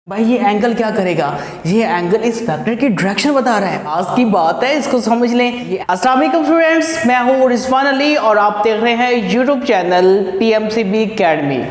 भाई ये एंगल क्या करेगा? ये एंगल इस वेक्टर की डायरेक्शन बता रहा है। आज की बात है, इसको समझ लें। अस्सलाम वालेकुम स्टूडेंट्स, मैं हूँ रिजवान अली और आप देख रहे हैं यूट्यूब चैनल PMCB अकेडमी।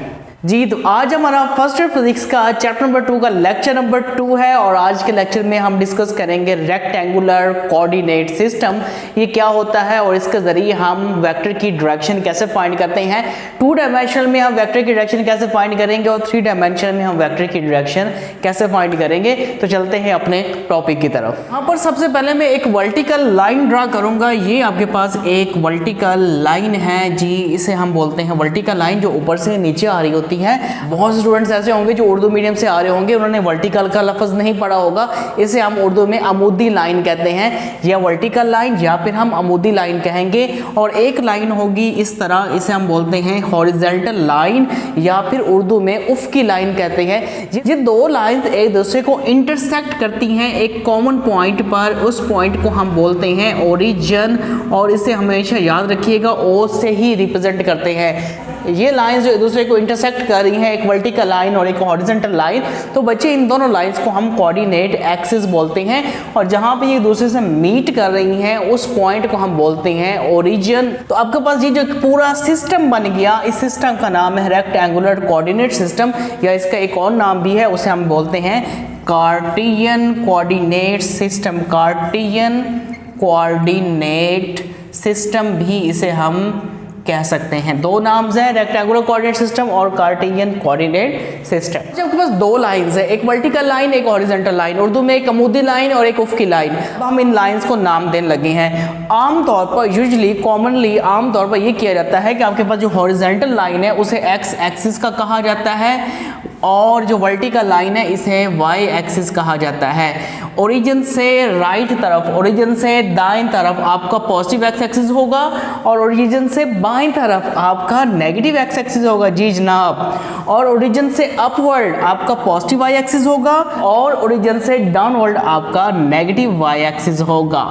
जी तो आज हमारा फर्स्ट ईयर फिजिक्स का चैप्टर नंबर 2 का लेक्चर नंबर 2 है और आज के लेक्चर में हम डिस्कस करेंगे रेक्टेंगुलर कोऑर्डिनेट सिस्टम। ये क्या होता है और इसके जरिए हम वेक्टर की डायरेक्शन कैसे फाइंड करते हैं। 2 डायमेंशनल में हम वेक्टर की डायरेक्शन कैसे फाइंड करेंगे और 3 डायमेंशनल में हम वेक्टर की डायरेक्शन कैसे फाइंड करेंगे। तो चलते हैं अपने टॉपिक की तरफ। यहाँ पर सबसे पहले मैं एक वर्टिकल लाइन ड्रा करूंगा। ये आपके पास एक वर्टिकल लाइन है जी, इसे हम बोलते हैं वर्टिकल लाइन, जो ऊपर से नीचे आ रही होती है। बहुत से स्टूडेंट्स ऐसे होंगे जो उर्दू मीडियम से आ रहे होंगे, उन्होंने वर्टिकल का लफ्ज नहीं पढ़ा होगा। इसे हम उर्दू में अमूदी लाइन कहते हैं, या वर्टिकल लाइन या फिर हम अमूदी लाइन कहेंगे। और एक लाइन होगी इस तरह, इसे हम बोलते हैं हॉरिजॉन्टल लाइन या फिर उर्दू में उफ़क़ी लाइन कहते हैं। ये 2 लाइंस एक दूसरे को इंटरसेक्ट करती हैं एक कॉमन पॉइंट पर। उस पॉइंट को हम बोलते हैं ओरिजिन, और इसे हमेशा याद रखिएगा ओ से ही रिप्रेजेंट करते हैं। ये लाइंस जो एक दूसरे को इंटरसेक्ट कर रही हैं, एक वर्टिकल लाइन और एक हॉरिजॉन्टल लाइन, तो बच्चे इन दोनों लाइंस को हम कोऑर्डिनेट एक्सिस बोलते हैं। और जहां पे ये एक दूसरे से मीट कर रही हैं उस पॉइंट को हम बोलते हैं ओरिजिन। तो आपके पास ये जो पूरा सिस्टम बन गया, इस सिस्टम का नाम है रेक्टेंगुलर कोऑर्डिनेट सिस्टम, या इसका एक और नाम भी है, उसे हम बोलते हैं कार्टियन कोऑर्डिनेट सिस्टम। कार्टियन कोऑर्डिनेट सिस्टम भी इसे हम कह सकते हैं। 2 नाम्स हैं, रेक्टेंगुलर कोऑर्डिनेट सिस्टम और कार्टेशियन कोऑर्डिनेट सिस्टम। जब आपके पास 2 लाइंस है, एक वर्टिकल लाइन एक हॉरिजॉन्टल लाइन, उर्दू में एक अमूदी लाइन और एक उफ़क़ी लाइन। अब हम इन लाइंस को नाम देने लगे हैं। आमतौर पर यूजुअली कॉमनली आमतौर पर यह किया जाता है कि आपके पास जो हॉरिजॉन्टल लाइन है उसे एक्स एक्सिस का कहा जाता है और जो वर्टिकल लाइन है इसे वाई एक्सिस कहा जाता है। ओरिजिन से राइट तरफ, ओरिजिन से दाएं तरफ आपका पॉजिटिव एक्स एक्सिस होगा और ओरिजिन से बाएं तरफ आपका नेगेटिव एक्स एक्सिस होगा जी जनाब। और ओरिजिन से अपवर्ड आपका पॉजिटिव वाई एक्सिस होगा और ओरिजिन से डाउनवर्ड आपका नेगेटिव वाई एक्सिस होगा।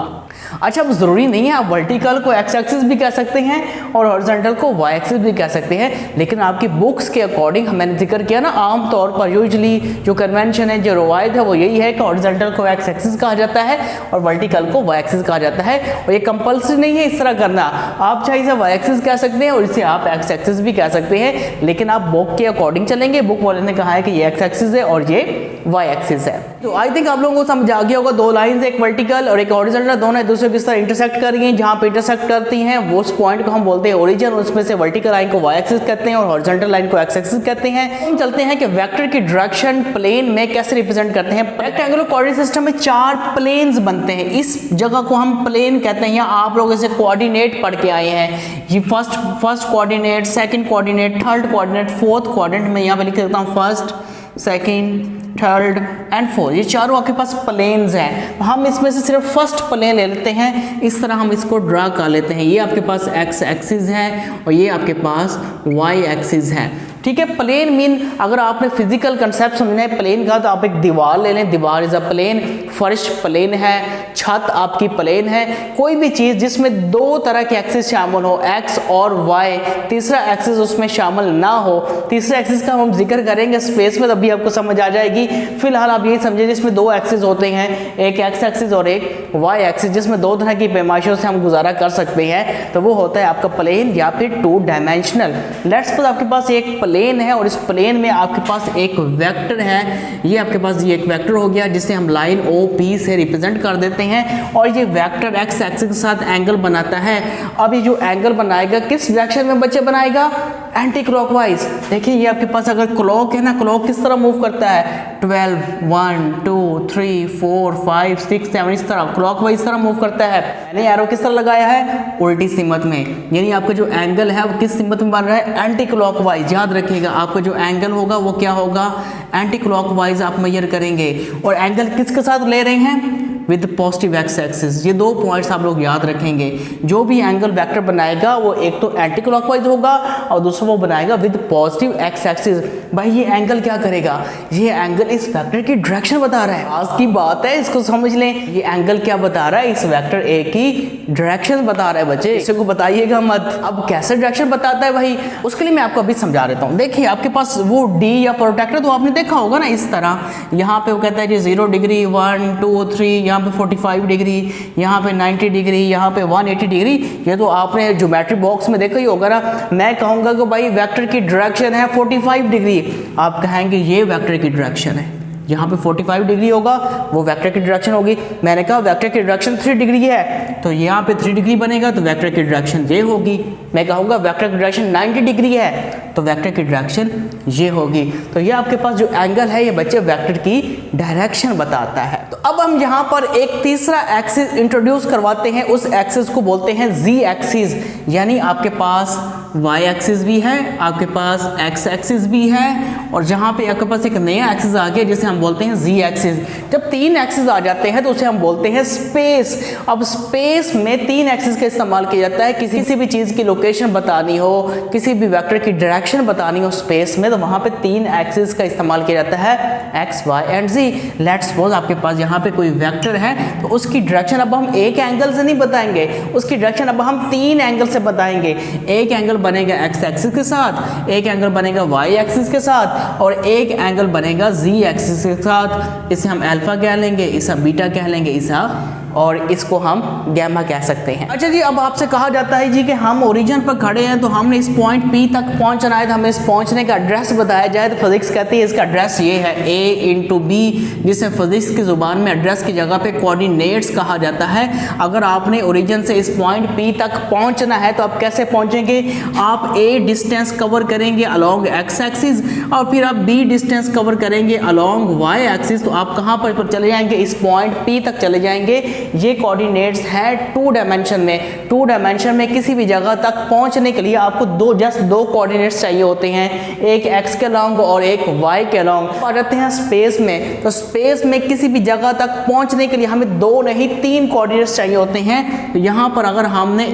अच्छा, अब जरूरी नहीं है आप वर्टिकल को एक्स एक्सिस भी कह सकते हैं और हॉरिजॉन्टल को वाई एक्सिस भी कह सकते हैं, लेकिन आपकी बुक्स के अकॉर्डिंग मैंने जिक्र किया ना, आमतौर पर यूजुअली जो कन्वेंशन है, जो रवायत है वो यही है कि हॉरिजॉन्टल को एक्स एक्सिस कहा जाता है और वर्टिकल को वाई एक्सिस कहा जाता है। और ये कंपल्सरी नहीं है इस तरह करना, आप चाहे इसे वाई एक्सिस कह सकते हैं और इसे आप एक्स एक्सिस भी कह सकते हैं, लेकिन आप बुक के अकॉर्डिंग चलेंगे। बुक वाले ने कहा है कि ये एक्स एक्सिस है और ये वाई एक्सिस है। तो आई थिंक आप लोगों को समझ आ गया होगा। 2 लाइंस, एक वर्टिकल और एक हॉरिजॉन्टल, दोनों एक दूसरे को इस तरह इंटरसेक्ट कर रही हैं। जहां पे इंटरसेक्ट करती हैं वो उस पॉइंट को हम बोलते हैं ओरिजिन, उसमें से वर्टिकल लाइन को वाई एक्सिस कहते हैं और हॉरिजॉन्टल लाइन को एक्स एक्सिस कहते हैं। हम चलते हैं कि वेक्टर की डायरेक्शन प्लेन में कैसे रिप्रेजेंट करते हैं। रेक्टेंगुलर कोऑर्डिनेट सिस्टम में 4 प्लेन्स बनते हैं। इस जगह को हम प्लेन कहते हैं, या आप लोग इसे कोऑर्डिनेट पढ़ के आए हैं। ये first coordinate, second coordinate, third coordinate, fourth coordinate. मैं यहाँ पे लिख देता हूँ first, second, third and fourth. ये चारों आपके पास प्लेन्स हैं। हम इसमें से सिर्फ फर्स्ट प्लेन ले लेते हैं, इस तरह हम इसको ड्रा कर लेते हैं। ये आपके पास एक्स एक्सिस है और ये आपके पास वाई एक्सिस है। ठीक है, प्लेन मीन अगर आपने फिजिकल कंसेप्ट समझना है प्लेन का, तो आप एक दीवार ले लें, दीवार इज अ प्लेन, फर्श प्लेन है, छत आपकी प्लेन है। कोई भी चीज़ जिसमें 2 तरह के एक्सिस शामिल हो, एक्स और वाई, तीसरा एक्सिस उसमें शामिल ना हो। तीसरे एक्सिस का हम जिक्र करेंगे स्पेस में, तभी आपको समझ आ जाएगी। फिलहाल आप यही समझिए जिसमें 2 एक्सिस होते हैं, एक एक्स एक्सिस और एक वाई एक्सिस, जिसमें 2 तरह की पैमाइशों से हम गुजारा कर सकते हैं, तो वो होता है आपका प्लेन या फिर 2 डायमेंशनल। लेट्स सपोज आपके पास एक प्लेन है और इस प्लेन में आपके पास एक वेक्टर है। ये आपके पास ये एक वेक्टर हो गया जिसे हम लाइन ओ पी से रिप्रेजेंट कर देते हैं और ये वेक्टर एक्स एक्सिस के साथ एंगल बनाता है। अब ये जो एंगल बनाएगा किस डायरेक्शन में बच्चे बनाएगा? Anti clockwise. देखिए ये आपके पास अगर क्लॉक है ना, क्लॉक किस तरह मूव करता है? 12, 1, 2, 3, 4, 5, 6, 7 इस तरह क्लॉकवाइज इस तरह मूव करता है। मैंने एरो किस तरह लगाया है? उल्टी सिमत में, यानी आपका जो एंगल है वो किस सिमत में बन रहा है? Anti clockwise. याद रखिएगा आपका जो एंगल होगा वो क्या होगा? एंटी क्लॉकवाइज आप मेजर करेंगे। और एंगल किसके साथ ले रहे हैं? With positive x axis. ये 2 पॉइंट्स आप लोग याद रखेंगे। जो भी एंगल वेक्टर बनाएगा वो एक तो एंटी क्लॉकवाइज होगा और दूसरा वो बनाएगा विद पॉजिटिव एक्स एक्सिस। भाई ये एंगल क्या करेगा, ये एंगल इस वेक्टर की डायरेक्शन बता रहा है। आज की बात है, इसको समझ लें। ये एंगल क्या बता रहा है, इस वेक्टर ए की डायरेक्शन बता रहा है बच्चे, इसे को बताइएगा मत। अब कैसे डायरेक्शन बताता है भाई, उसके लिए मैं आपको अभी समझा देता हूँ। देखिए आपके पास वो डी या प्रोटेक्टर तो आपने देखा होगा ना, इस तरह यहाँ पे वो कहता है जी 0 डिग्री 1 2 3, यहाँ पे 45 डिग्री, यहाँ पे 90 डिग्री, यहाँ पे 180 डिग्री। ये तो आपने ज्योमेट्री बॉक्स में देखा ही होगा ना। मैं कहूँगा कि भाई वेक्टर की डायरेक्शन है 45 डिग्री, आप कहेंगे ये वेक्टर की डायरेक्शन है। यहाँ पे 45 डिग्री होगा, वो वेक्टर की डायरेक्शन होगी। मैंने कहा वेक्टर की डायरेक्शन 3 डिग्री है, तो यहाँ पे 3 डिग्री बनेगा, तो वेक्टर की डायरेक्शन ये होगी। मैं कहूँगा वेक्टर की डायरेक्शन 90 डिग्री है, तो वेक्टर की डायरेक्शन ये होगी। तो ये आपके पास जो एंगल है ये बच्चे वेक्टर की डायरेक्शन बताता है। तो अब हम यहाँ पर एक तीसरा एक्सिस इंट्रोड्यूस करवाते हैं। उस एक्सिस को बोलते हैं जी एक्सिस, यानी आपके पास वाई एक्सिस भी है, आपके पास एक्स एक्सिस भी है, और जहाँ पे आपके पास एक नया एक्सिस आ गया जिसे हम बोलते हैं जी एक्सिस। जब 3 एक्सिस आ जाते हैं तो उसे हम बोलते हैं स्पेस। अब स्पेस में 3 एक्सिस का इस्तेमाल किया जाता है। किसी भी चीज़ की लोकेशन बतानी हो, किसी भी वेक्टर की डायरेक्शन बतानी हो स्पेस में, तो वहाँ पे 3 एक्सिस का इस्तेमाल किया जाता है, X Y and G. Let's suppose आपके पास यहाँ पे कोई वेक्टर है, तो उसकी डायरेक्शन अब हम एक एंगल से नहीं बताएंगे, उसकी डायरेक्शन अब हम 3 एंगल से बताएंगे। एक एंगल बनेगा एक्स एक्सिस के साथ, एक एंगल बनेगा वाई एक्सिस के साथ, और एक एंगल बनेगा जी एक्सिस के साथ। इसे हम अल्फा कह लेंगे, इसे हम बीटा कह लेंगे, इसे और इसको हम गैमा कह सकते हैं। अच्छा जी, अब आपसे कहा जाता है जी कि हम ओरिजिन पर खड़े हैं, तो हमने इस पॉइंट P तक पहुंचना है, तो हमें इस पहुंचने का एड्रेस बताया जाए, तो फिजिक्स कहती है इसका एड्रेस ये है A × B, जिसे फिजिक्स की ज़ुबान में एड्रेस की जगह पे कोऑर्डिनेट्स कहा जाता है। अगर आपने ओरिजिन से इस पॉइंट P तक पहुंचना है तो आप कैसे पहुंचेंगे, आप A डिस्टेंस कवर करेंगे अलॉन्ग एक्स एक्सिस, और फिर आप B डिस्टेंस कवर करेंगे अलॉन्ग वाई एक्सिस। तो आप कहाँ पर चले जाएंगे, इस पॉइंट P तक चले जाएंगे। ये कोऑर्डिनेट्स है 2 डायमेंशन में। 2 डायमेंशन में किसी भी जगह तक पहुंचने के लिए आपको जस्ट 2 कोऑर्डिनेट्स चाहिए होते हैं, एक एक्स के लॉन्ग और एक वाई के लॉन्ग। आ जाते हैं स्पेस में, तो स्पेस में किसी भी जगह तक पहुंचने के लिए हमें 2 नहीं 3 कोऑर्डिनेट्स चाहिए होते हैं। तो यहाँ पर अगर हमने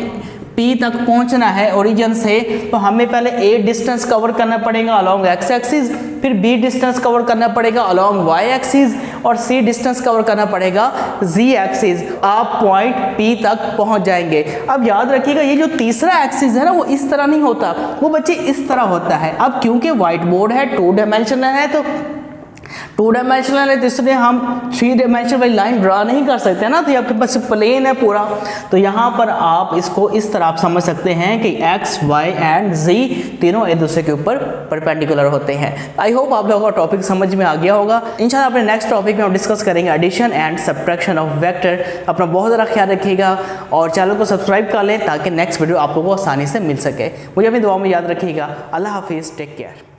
P तक पहुंचना है ओरिजिन से, तो हमें पहले A डिस्टेंस कवर करना पड़ेगा अलॉन्ग एक्स एक्सिस, फिर B डिस्टेंस कवर करना पड़ेगा अलॉन्ग वाई एक्सिस, और C डिस्टेंस कवर करना पड़ेगा Z एक्सिस। आप पॉइंट P तक पहुंच जाएंगे। अब याद रखिएगा ये जो तीसरा एक्सिस है ना, वो इस तरह नहीं होता, वो बच्चे इस तरह होता है। अब क्योंकि व्हाइट बोर्ड है, 2 डायमेंशनल है, तो 2 डायमेंशनल है, तो इसलिए हम 3 डायमेंशनल वाली लाइन ड्रा नहीं कर सकते ना, तो ये आपके पास प्लेन है पूरा। तो यहाँ पर आप इसको इस तरह आप समझ सकते हैं कि एक्स वाई एंड जी तीनों एक दूसरे के ऊपर परपेंडिकुलर होते हैं। आई होप आप लोगों का टॉपिक समझ में आ गया होगा। इंशाल्लाह अपने नेक्स्ट टॉपिक में हम डिस्कस करेंगे addition and subtraction of vector. अपना बहुत ज़्यादा ख्याल रखिएगा और चैनल को सब्सक्राइब कर लें ताकि नेक्स्ट वीडियो आप लोगों को आसानी से मिल सके। मुझे अपनी दुआ में याद रखिएगा। अल्लाह हाफिज़, टेक केयर।